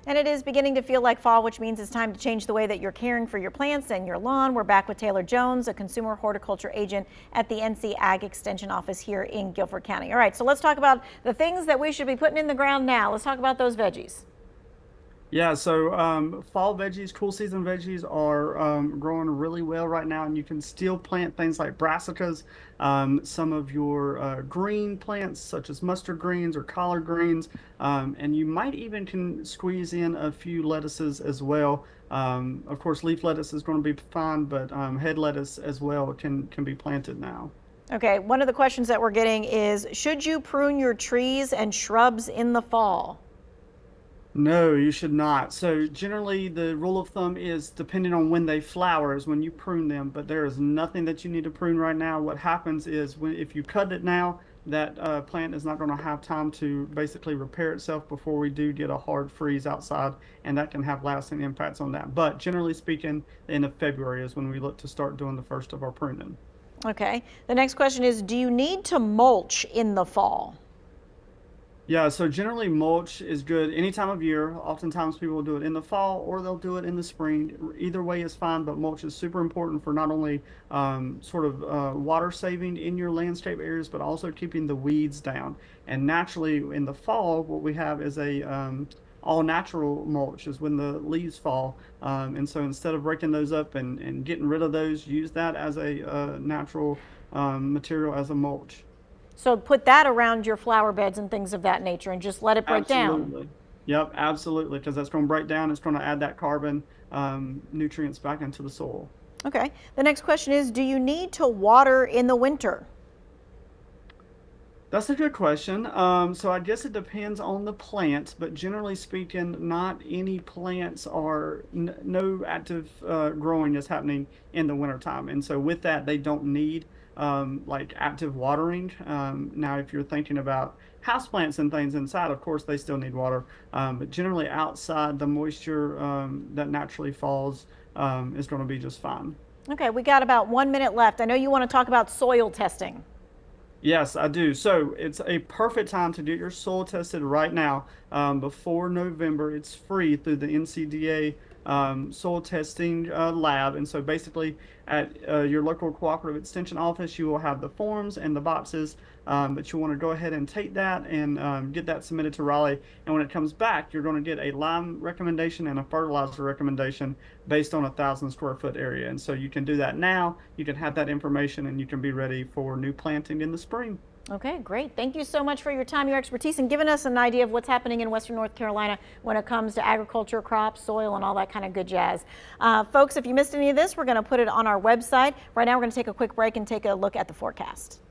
And it is beginning to feel like fall, which means it's time to change the way that you're caring for your plants and your lawn. We're back with Taylor Jones, a consumer horticulture agent at the NC Ag Extension Office here in Guilford County. All right, so let's talk about the things that we should be putting in the ground now. Let's talk about those veggies. Yeah, so fall veggies, cool season veggies are growing really well right now, and you can still plant things like brassicas, some of your green plants such as mustard greens or collard greens, and you might even can squeeze in a few lettuces as well. Of course, leaf lettuce is going to be fine, but head lettuce as well can be planted now. Okay, one of the questions that we're getting is, should you prune your trees and shrubs in the fall? No, you should not. So generally the rule of thumb is depending on when they flower is when you prune them, but there is nothing that you need to prune right now. What happens is if you cut it now, that plant is not going to have time to basically repair itself before we do get a hard freeze outside, and that can have lasting impacts on that. But generally speaking, the end of February is when we look to start doing the first of our pruning. Okay, the next question is, do you need to mulch in the fall? Yeah, so generally mulch is good any time of year. Oftentimes people will do it in the fall or they'll do it in the spring. Either way is fine, but mulch is super important for not only water saving in your landscape areas, but also keeping the weeds down. And naturally in the fall, what we have is a all natural mulch is when the leaves fall. And so instead of breaking those up and getting rid of those, use that as a natural material as a mulch. So put that around your flower beds and things of that nature and just let it break down. Absolutely. Yep, absolutely, because that's going to break down. It's going to add that carbon nutrients back into the soil. Okay. The next question is, do you need to water in the winter? That's a good question. So I guess it depends on the plant, but generally speaking, not any plants are, no active growing is happening in the wintertime. And so with that, they don't need like active watering. Now, if you're thinking about houseplants and things inside, of course, they still need water. But generally outside, the moisture that naturally falls is going to be just fine. Okay, we got about 1 minute left. I know you want to talk about soil testing. Yes, I do. So it's a perfect time to get your soil tested right now before November. It's free through the NCDA soil testing lab. And so basically at your local cooperative extension office, you will have the forms and the boxes, but you want to go ahead and take that and get that submitted to Raleigh. And when it comes back, you're going to get a lime recommendation and a fertilizer recommendation based on 1,000 square foot area. And so you can do that now. You can have that information and you can be ready for new planting in the spring. Okay, great. Thank you so much for your time, your expertise, and giving us an idea of what's happening in Western North Carolina when it comes to agriculture, crops, soil, and all that kind of good jazz. Folks, if you missed any of this, we're going to put it on our website. Right now, we're going to take a quick break and take a look at the forecast.